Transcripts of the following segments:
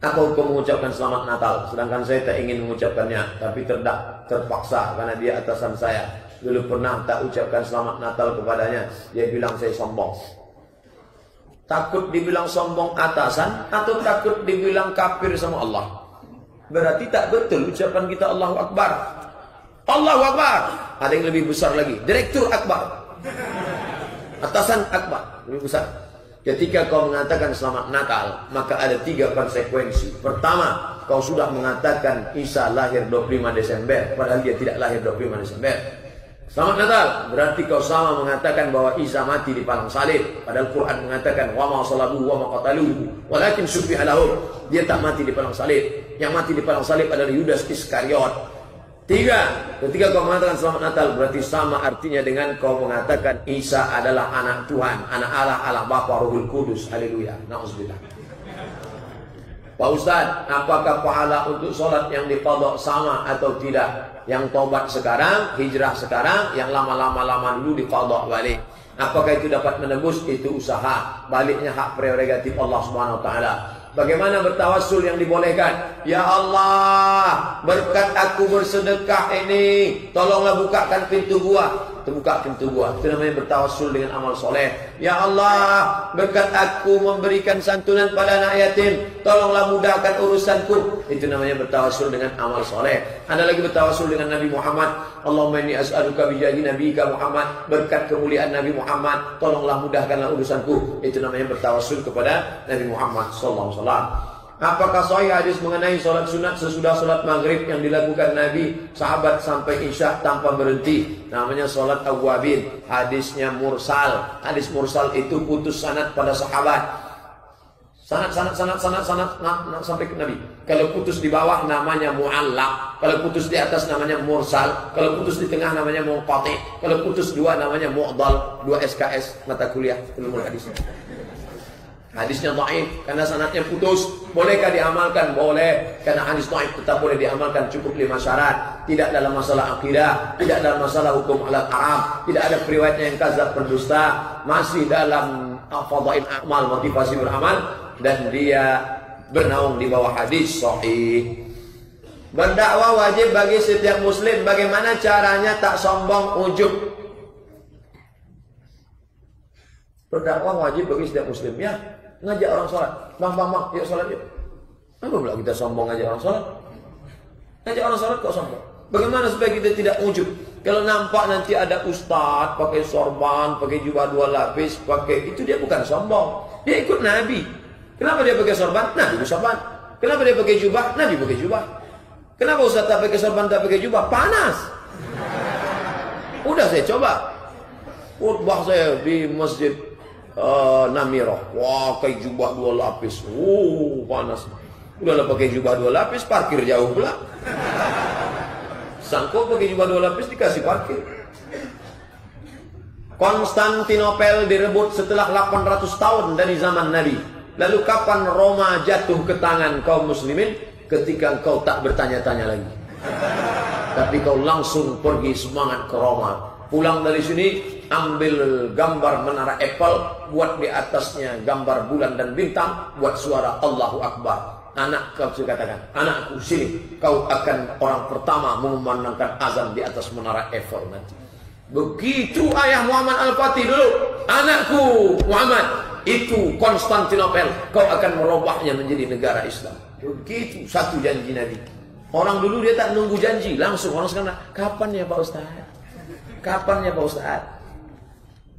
Apa hukum mengucapkan selamat Natal? Sedangkan saya tak ingin mengucapkannya, tapi terpaksa karena dia atasan saya. Dulu pernah tak ucapkan selamat Natal kepadanya, dia bilang saya sombong. Takut dibilang sombong atasan atau takut dibilang kafir sama Allah? Berarti tak betul ucapan kita Allahu Akbar. Allahu Akbar. Ada yang lebih besar lagi, Direktur Akbar. Atasan Akbar, lebih besar. Ketika kau mengatakan selamat Natal, maka ada 3 konsekuensi. Pertama, kau sudah mengatakan Isa lahir 25 Desember, padahal dia tidak lahir 25 Desember. Selamat Natal, berarti kau sama mengatakan bahwa Isa mati di palang salib, padahal Quran mengatakan wa ma salabuhu wa ma qataluhu walakin syubbiha lahum. Dia tak mati di palang salib. Yang mati di palang salib adalah Yudas Iskariot. 3, ketika kau mengatakan selamat Natal, berarti sama artinya dengan kau mengatakan Isa adalah anak Tuhan, anak Allah, Allah Bapa, Ruhul Kudus. Haleluya. Na'udzubillah. Pak Ustaz, apakah pahala untuk sholat yang diqadha sama atau tidak? Yang tobat sekarang, hijrah sekarang, yang lama-lama dulu diqadha balik. Apakah itu dapat menebus? Itu usaha. Baliknya hak prerogatif Allah Subhanahu wa taala. Bagaimana bertawassul yang dibolehkan? Ya Allah, berkat aku bersedekah ini, tolonglah bukakan pintu gua. Terbuka pintu gua. Itu namanya bertawassul dengan amal soleh. Ya Allah, berkat aku memberikan santunan pada anak yatim, tolonglah mudahkan urusanku. Itu namanya bertawassul dengan amal soleh. Ada lagi bertawassul dengan Nabi Muhammad. Allahumma inni as'aluka bijahi nabiyika Muhammad, berkat kemuliaan Nabi Muhammad, tolonglah mudahkanlah urusanku. Itu namanya bertawassul kepada Nabi Muhammad sallallahu alaihi wasallam. Apakah sahih hadis mengenai sholat sunat sesudah sholat maghrib yang dilakukan Nabi sahabat sampai isya tanpa berhenti? Namanya sholat awwabin. Hadisnya mursal. Hadis mursal itu putus sanad pada sahabat. Sanad sampai ke Nabi. Kalau putus di bawah namanya mu'allaq. Kalau putus di atas namanya mursal. Kalau putus di tengah namanya munqati. Kalau putus 2 namanya mu'dal. 2 SKS mata kuliah ilmu hadis. Hadisnya dhaif karena sanadnya putus. Bolehkah diamalkan? Boleh. Karena hadis dhaif tetap boleh diamalkan, cukup 5 syarat. Tidak dalam masalah akidah, tidak dalam masalah hukum alat Arab, tidak ada periwayatnya yang kadzab berdusta, masih dalam fadhail amal, motivasi beramal, dan dia bernaung di bawah hadis sahih. Berdakwah wajib bagi setiap muslim. Bagaimana caranya tak sombong ujub? Berdakwah wajib bagi setiap muslim, ya. Ngajak orang sholat. Bang, yuk sholat yuk. Apa pula kita sombong ngajak orang sholat? Ngajak orang sholat kok sombong? Bagaimana supaya kita tidak ujub? Kalau nampak nanti ada ustadz pakai sorban, pakai jubah 2 lapis, pakai itu, dia bukan sombong. Dia ikut Nabi. Kenapa dia pakai sorban? Nabi pakai sorban. Kenapa dia pakai jubah? Nabi pakai jubah. Kenapa ustadz tak pakai sorban, tak pakai jubah? Panas. Udah saya coba. Khutbah saya di masjid Namirah. Wah, pakai jubah 2 lapis. Panas. Udahlah pakai jubah 2 lapis, parkir jauh pula. Sangkut pakai jubah 2 lapis dikasih parkir. Konstantinopel direbut setelah 800 tahun dari zaman Nabi. Lalu kapan Roma jatuh ke tangan kaum muslimin? Ketika engkau tak bertanya-tanya lagi, tapi kau langsung pergi semangat ke Roma. Pulang dari sini, ambil gambar menara Eiffel, buat di atasnya gambar bulan dan bintang, buat suara Allahu Akbar. Anak kau katakan, anakku sini, kau akan orang pertama mengumandangkan azan di atas menara Eiffel nanti. Begitu ayah Muhammad Al-Fatih dulu, anakku Muhammad, itu Konstantinopel, kau akan merubahnya menjadi negara Islam. Begitu satu janji Nabi. Orang dulu dia tak nunggu janji, langsung orang sekarang, kapan ya Pak Ustaz? Kapan ya Pak Ustaz?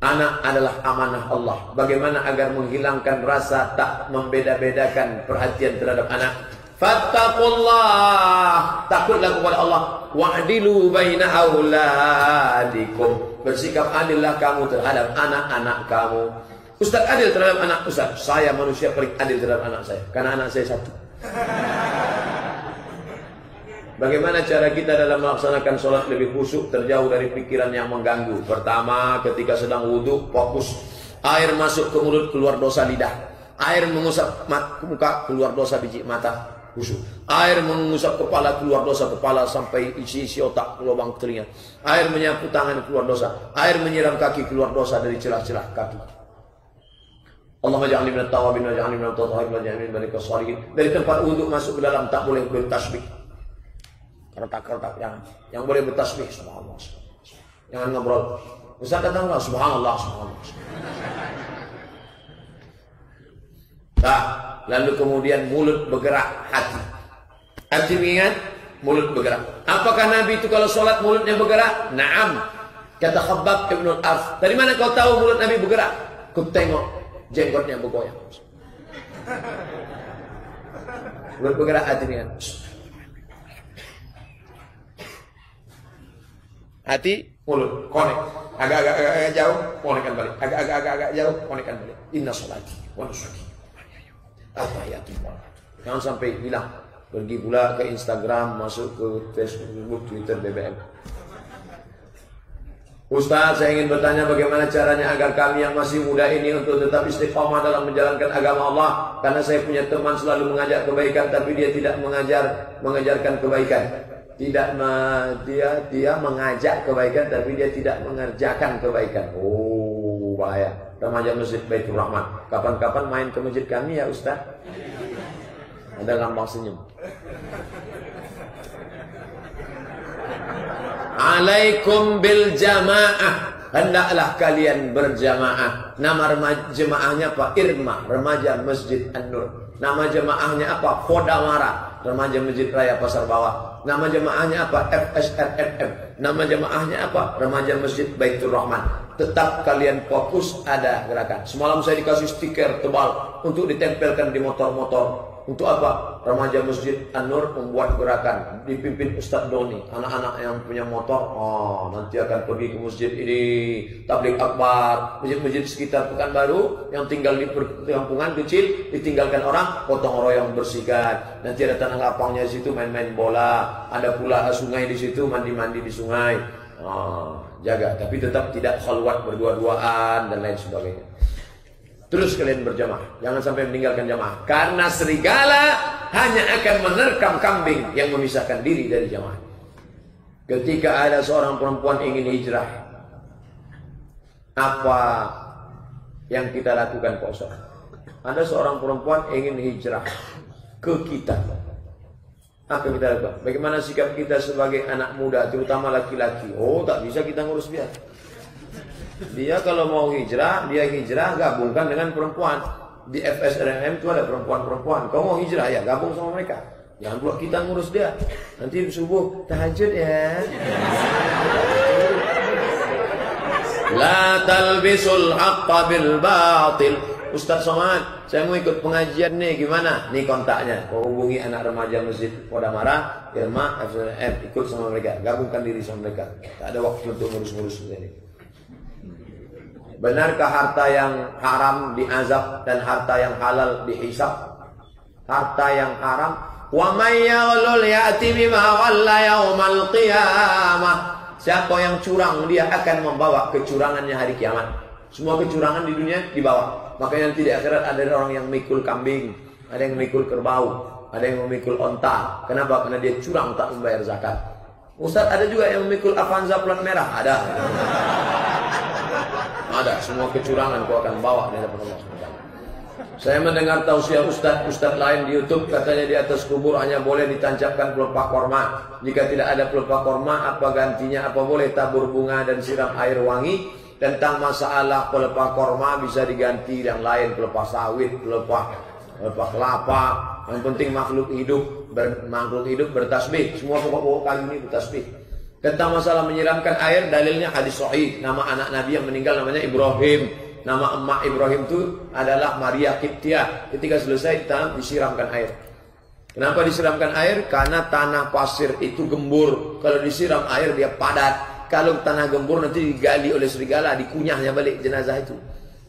Anak adalah amanah Allah. Bagaimana agar menghilangkan rasa tak membeda-bedakan perhatian terhadap anak? Fattaqullah, takutlah kepada Allah. Wa'dilu baina auladikum, bersikap adillah kamu terhadap anak-anak kamu. Ustaz adil terhadap anak Ustaz. Saya manusia paling adil terhadap anak saya, karena anak saya 1. Bagaimana cara kita dalam melaksanakan sholat lebih khusyuk, terjauh dari pikiran yang mengganggu? Pertama, ketika sedang wudhu, fokus. Air masuk ke mulut, keluar dosa lidah. Air mengusap muka, keluar dosa biji mata, khusyuk. Air mengusap kepala, keluar dosa kepala sampai isi otak, lubang telinga. Air menyapu tangan, keluar dosa. Air menyiram kaki, keluar dosa dari celah-celah kaki. Allahumma ja'alni minat tawabin wa ja'alni minat tatahhirin wa ja'alni minal shalihin. Dari tempat wudhu masuk ke dalam tak boleh bertasbih. Kertak-kertak jangan. Yang boleh bertasbih subhanallah. Jangan ngobrol. Ustaz kata enggak subhanallah subhanallah. Nah, lalu kemudian mulut bergerak, hati. Hati ingat, mulut bergerak. Apakah Nabi itu kalau sholat mulutnya bergerak? Naam. Kata Khabbab Ibn al-Arf. Dari mana kau tahu mulut Nabi bergerak? Ku tengok jenggotnya bergoyang. Mulut bergerak, hati ingat. Hati, mulut, konek. Agak-agak jauh, konekkan balik. Agak-agak jauh, konekkan balik. Inna sholati wa nusuki. Jangan sampai hilang. Pergi pula ke Instagram, masuk ke Facebook, Twitter, BBM. Ustaz, saya ingin bertanya bagaimana caranya agar kami yang masih muda ini untuk tetap istiqamah dalam menjalankan agama Allah. Karena saya punya teman selalu mengajak kebaikan, tapi dia tidak mengajarkan kebaikan. Dia mengajak kebaikan, tapi dia tidak mengerjakan kebaikan. Oh, bahaya. Remaja Masjid Baitur Rahman. Kapan-kapan main ke masjid kami ya Ustaz. Ada lambang senyum. Alaikum bil jamaah. Hendaklah kalian berjamaah. Nama jemaahnya apa? Irma, Remaja Masjid An-Nur. Nama jemaahnya apa? Kodamara, Remaja Masjid Raya Pasar Bawah. Nama jemaahnya apa? FSRFM. Nama jemaahnya apa? Remaja Masjid Baitur Rahman. Tetap kalian fokus, ada gerakan. Semalam saya dikasih stiker tebal untuk ditempelkan di motor-motor. Untuk apa? Remaja Masjid An-Nur membuat gerakan dipimpin Ustadz Doni. Anak-anak yang punya motor, nanti akan pergi ke masjid ini, tabligh akbar, masjid-masjid sekitar Pekanbaru yang tinggal di perkampungan kecil, ditinggalkan orang, potong royong bersihkan. Nanti ada tanah lapangnya di situ, main-main bola. Ada pula sungai di situ, mandi-mandi di sungai. Jaga, tapi tetap tidak khalwat berdua-duaan dan lain sebagainya. Terus kalian berjamaah, jangan sampai meninggalkan jamaah. Karena serigala hanya akan menerkam kambing yang memisahkan diri dari jamaah. Ketika ada seorang perempuan ingin hijrah, apa yang kita lakukan Pak Ustaz? Ada seorang perempuan ingin hijrah ke kita. Apa yang kita lakukan? Bagaimana sikap kita sebagai anak muda, terutama laki-laki? Oh, tak bisa kita ngurus dia. Dia kalau mau hijrah, dia hijrah gabungkan dengan perempuan. Di FSRM itu ada perempuan-perempuan. Kau mau hijrah ya, gabung sama mereka. Jangan pula kita ngurus dia. Nanti subuh tahajud ya. La talbisul haqqa bil batil. Ustaz Somad, saya mau ikut pengajian nih, gimana? Nih kontaknya. Kau hubungi anak remaja Masjid Kodamara, Irma, FSRM, ikut sama mereka. Gabungkan diri sama mereka. Tak ada waktu untuk ngurus-ngurus seperti ini. Benarkah harta yang haram diazab dan harta yang halal dihisab? Harta yang haram, wa may yaghlul ya'ti bima ghalla yaumal qiyamah. Siapa yang curang, dia akan membawa kecurangannya hari kiamat. Semua kecurangan di dunia dibawa. Makanya nanti di akhirat ada orang yang memikul kambing, ada yang memikul kerbau, ada yang memikul onta. Kenapa? Karena dia curang tak membayar zakat. Ustaz, ada juga yang memikul Avanza plat merah, ada. Ada, semua kecurangan kau akan bawa di hadapan Allah SWT. Saya mendengar tausiah ustaz lain di YouTube, katanya di atas kubur hanya boleh ditancapkan pelepah korma. Jika tidak ada pelepah korma, apa gantinya? Apa boleh tabur bunga dan siram air wangi? Tentang masalah pelepah korma bisa diganti yang lain, pelepah sawit, pelepah kelapa. Yang penting makhluk hidup bertasbih. Semua pokok-pokok kali ini bertasbih. Tentang masalah menyiramkan air, dalilnya hadis sahih. Nama anak Nabi yang meninggal namanya Ibrahim. Nama emak Ibrahim itu adalah Maria Kiptia. Ketika selesai disiramkan air. Kenapa disiramkan air? Karena tanah pasir itu gembur. Kalau disiram air dia padat. Kalau tanah gembur nanti digali oleh serigala, dikunyahnya balik jenazah itu.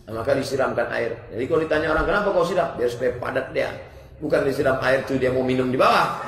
Nah, maka disiramkan air. Jadi kalau ditanya orang, kenapa kau siram? Biar supaya padat dia. Bukan disiram air itu dia mau minum di bawah.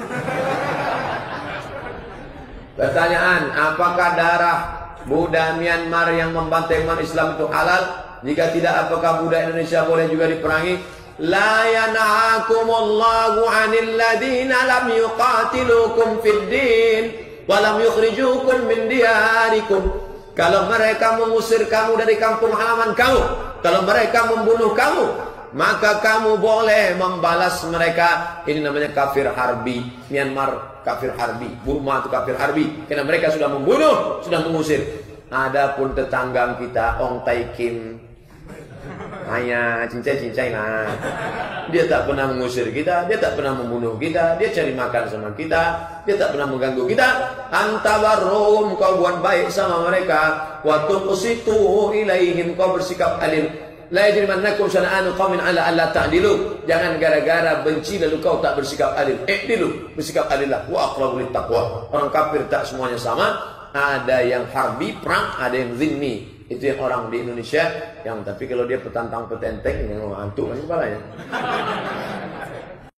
Pertanyaan, apakah darah Buddha Myanmar yang membantai umat Islam itu halal? Jika tidak, apakah Buddha Indonesia boleh juga diperangi? La yana'akumullahu 'anil ladina lam yuqatilukum fid din wa lam yukhrijukum min diyarikum. Kalau mereka mengusir kamu dari kampung halaman kamu, kalau mereka membunuh kamu, maka kamu boleh membalas mereka. Ini namanya kafir harbi. Myanmar kafir harbi, Burma itu kafir harbi, karena mereka sudah membunuh, sudah mengusir. Adapun tetangga kita Ong Tai Kim, hanya cincai-cincai lah. Dia tak pernah mengusir kita, dia tak pernah membunuh kita, dia cari makan sama kita, dia tak pernah mengganggu kita. Antabarrum, kau buat baik sama mereka. Wa tuqsitu ilaihim, kau bersikap adil. La yajrimannakum shana'anu qaumin 'ala alla ta'dilu. Jangan gara-gara benci lalu kau tak bersikap adil. I'dilu, bersikap adillah. Wa aqrabu littaqwa. Orang kafir tak semuanya sama. Ada yang harbi, perang, ada yang zimmi. Itu yang orang di Indonesia yang tapi kalau dia petantang petenteng yang ngantuk kan kepalanya.